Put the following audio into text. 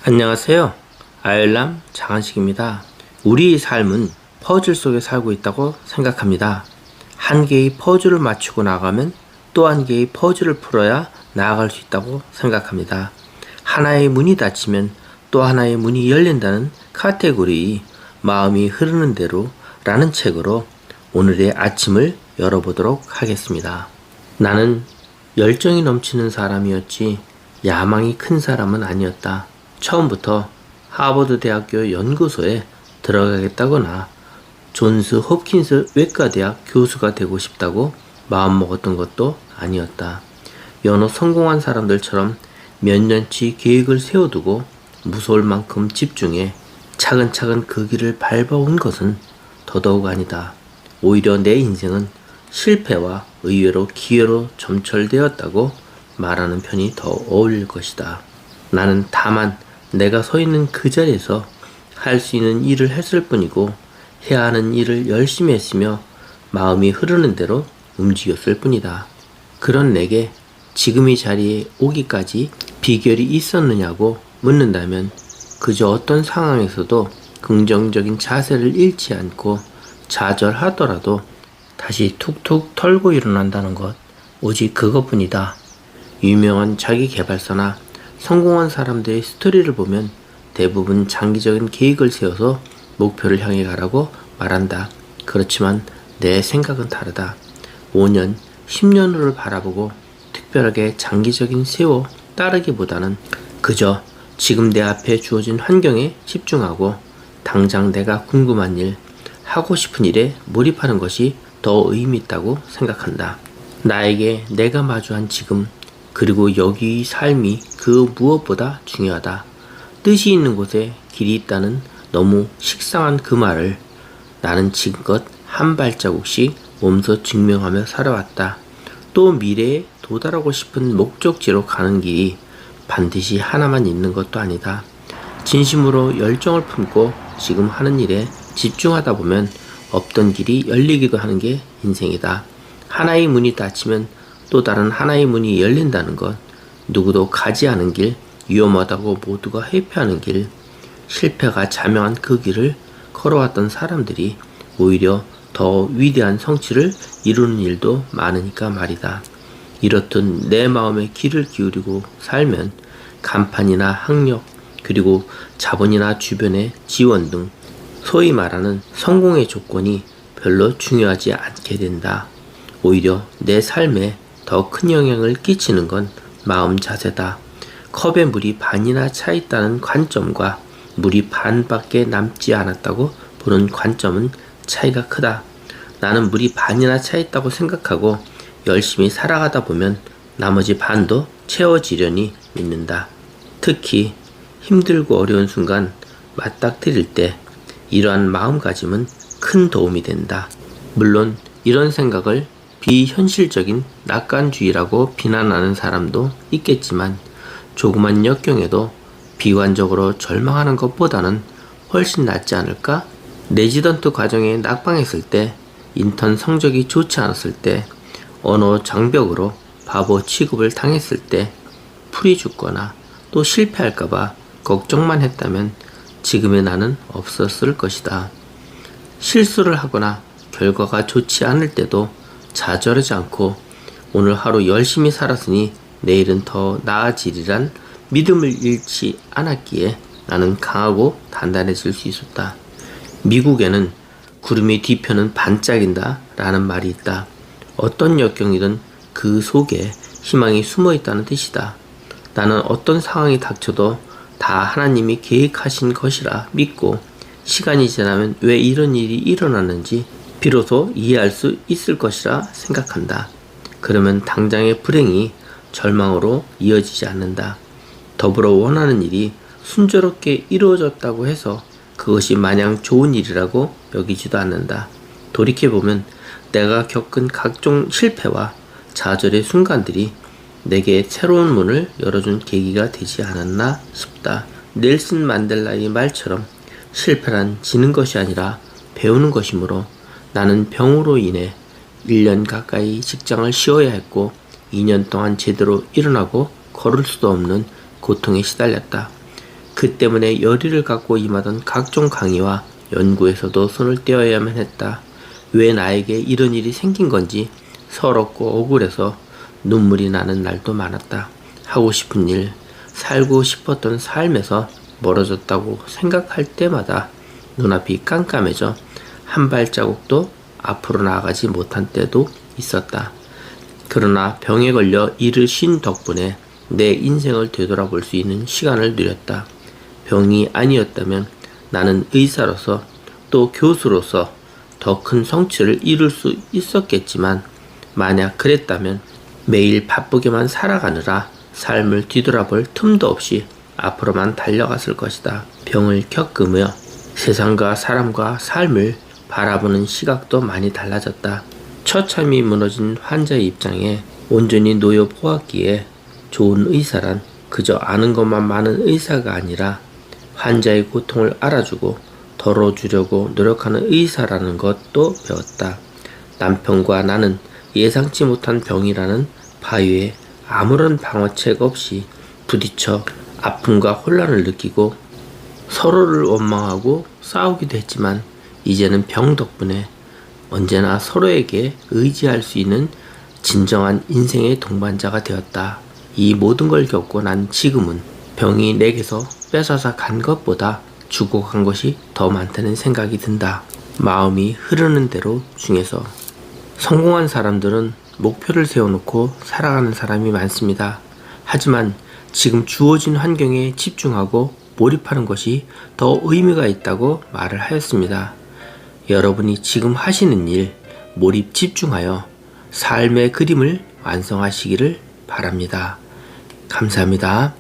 안녕하세요. 아열람 장한식입니다. 우리의 삶은 퍼즐 속에 살고 있다고 생각합니다. 한 개의 퍼즐을 맞추고 나가면 또 한 개의 퍼즐을 풀어야 나아갈 수 있다고 생각합니다. 하나의 문이 닫히면 또 하나의 문이 열린다는 카테고리 마음이 흐르는 대로 라는 책으로 오늘의 아침을 열어보도록 하겠습니다. 나는 열정이 넘치는 사람이었지 야망이 큰 사람은 아니었다. 처음부터 하버드 대학교 연구소에 들어가겠다거나 존스 홉킨스 외과대학 교수가 되고 싶다고 마음먹었던 것도 아니었다. 여느 성공한 사람들처럼 몇 년치 계획을 세워두고 무서울 만큼 집중해 차근차근 그 길을 밟아온 것은 더더욱 아니다. 오히려 내 인생은 실패와 의외로 기회로 점철되었다고 말하는 편이 더 어울릴 것이다. 나는 다만 내가 서 있는 그 자리에서 할 수 있는 일을 했을 뿐이고 해야 하는 일을 열심히 했으며 마음이 흐르는 대로 움직였을 뿐이다. 그런 내게 지금 이 자리에 오기까지 비결이 있었느냐고 묻는다면 그저 어떤 상황에서도 긍정적인 자세를 잃지 않고 좌절하더라도 다시 툭툭 털고 일어난다는 것, 오직 그것뿐이다. 유명한 자기계발서나 성공한 사람들의 스토리를 보면 대부분 장기적인 계획을 세워서 목표를 향해 가라고 말한다. 그렇지만 내 생각은 다르다. 5년, 10년 후를 바라보고 특별하게 장기적인 세워 따르기보다는 그저 지금 내 앞에 주어진 환경에 집중하고 당장 내가 궁금한 일, 하고 싶은 일에 몰입하는 것이 더 의미 있다고 생각한다. 나에게 내가 마주한 지금, 그리고 여기의 삶이 그 무엇보다 중요하다. 뜻이 있는 곳에 길이 있다는 너무 식상한 그 말을 나는 지금껏 한 발자국씩 몸소 증명하며 살아왔다. 또 미래에 도달하고 싶은 목적지로 가는 길이 반드시 하나만 있는 것도 아니다. 진심으로 열정을 품고 지금 하는 일에 집중하다 보면 없던 길이 열리기도 하는 게 인생이다. 하나의 문이 닫히면 또 다른 하나의 문이 열린다는 것, 누구도 가지 않은 길, 위험하다고 모두가 회피하는 길, 실패가 자명한 그 길을 걸어왔던 사람들이 오히려 더 위대한 성취를 이루는 일도 많으니까 말이다. 이렇듯 내 마음에 귀를 기울이고 살면 간판이나 학력, 그리고 자본이나 주변의 지원 등 소위 말하는 성공의 조건이 별로 중요하지 않게 된다. 오히려 내 삶에 더 큰 영향을 끼치는 건 마음 자세다. 컵에 물이 반이나 차 있다는 관점과 물이 반밖에 남지 않았다고 보는 관점은 차이가 크다. 나는 물이 반이나 차 있다고 생각하고 열심히 살아가다 보면 나머지 반도 채워지려니 믿는다. 특히 힘들고 어려운 순간 맞닥뜨릴 때 이러한 마음가짐은 큰 도움이 된다. 물론 이런 생각을 비현실적인 낙관주의라고 비난하는 사람도 있겠지만 조그만 역경에도 비관적으로 절망하는 것보다는 훨씬 낫지 않을까? 레지던트 과정에 낙방했을 때, 인턴 성적이 좋지 않았을 때, 언어 장벽으로 바보 취급을 당했을 때, 풀이 죽거나 또 실패할까봐 걱정만 했다면 지금의 나는 없었을 것이다. 실수를 하거나 결과가 좋지 않을 때도 좌절하지 않고 오늘 하루 열심히 살았으니 내일은 더 나아지리란 믿음을 잃지 않았기에 나는 강하고 단단해질 수 있었다. 미국에는 구름의 뒤편은 반짝인다 라는 말이 있다. 어떤 역경이든 그 속에 희망이 숨어 있다는 뜻이다. 나는 어떤 상황이 닥쳐도 다 하나님이 계획하신 것이라 믿고 시간이 지나면 왜 이런 일이 일어났는지 비로소 이해할 수 있을 것이라 생각한다. 그러면 당장의 불행이 절망으로 이어지지 않는다. 더불어 원하는 일이 순조롭게 이루어졌다고 해서 그것이 마냥 좋은 일이라고 여기지도 않는다. 돌이켜보면 내가 겪은 각종 실패와 좌절의 순간들이 내게 새로운 문을 열어준 계기가 되지 않았나 싶다. 넬슨 만델라의 말처럼 실패란 지는 것이 아니라 배우는 것이므로 나는 병으로 인해 1년 가까이 직장을 쉬어야 했고 2년 동안 제대로 일어나고 걸을 수도 없는 고통에 시달렸다. 그 때문에 열의를 갖고 임하던 각종 강의와 연구에서도 손을 떼어야만 했다. 왜 나에게 이런 일이 생긴 건지 서럽고 억울해서 눈물이 나는 날도 많았다. 하고 싶은 일, 살고 싶었던 삶에서 멀어졌다고 생각할 때마다 눈앞이 깜깜해져 한 발자국도 앞으로 나아가지 못한 때도 있었다. 그러나 병에 걸려 이를 쉰 덕분에 내 인생을 되돌아볼 수 있는 시간을 누렸다. 병이 아니었다면 나는 의사로서 또 교수로서 더 큰 성취를 이룰 수 있었겠지만 만약 그랬다면 매일 바쁘게만 살아가느라 삶을 뒤돌아볼 틈도 없이 앞으로만 달려갔을 것이다. 병을 겪으며 세상과 사람과 삶을 바라보는 시각도 많이 달라졌다. 처참히 무너진 환자의 입장에 온전히 놓여 보았기에 좋은 의사란 그저 아는 것만 많은 의사가 아니라 환자의 고통을 알아주고 덜어주려고 노력하는 의사라는 것도 배웠다. 남편과 나는 예상치 못한 병이라는 바위에 아무런 방어책 없이 부딪혀 아픔과 혼란을 느끼고 서로를 원망하고 싸우기도 했지만 이제는 병 덕분에 언제나 서로에게 의지할 수 있는 진정한 인생의 동반자가 되었다. 이 모든 걸 겪고 난 지금은 병이 내게서 뺏어서 간 것보다 주고 간 것이 더 많다는 생각이 든다. 마음이 흐르는 대로 중에서 성공한 사람들은 목표를 세워놓고 살아가는 사람이 많습니다. 하지만 지금 주어진 환경에 집중하고 몰입하는 것이 더 의미가 있다고 말을 하였습니다. 여러분이 지금 하시는 일 몰입 집중하여 삶의 그림을 완성하시기를 바랍니다. 감사합니다.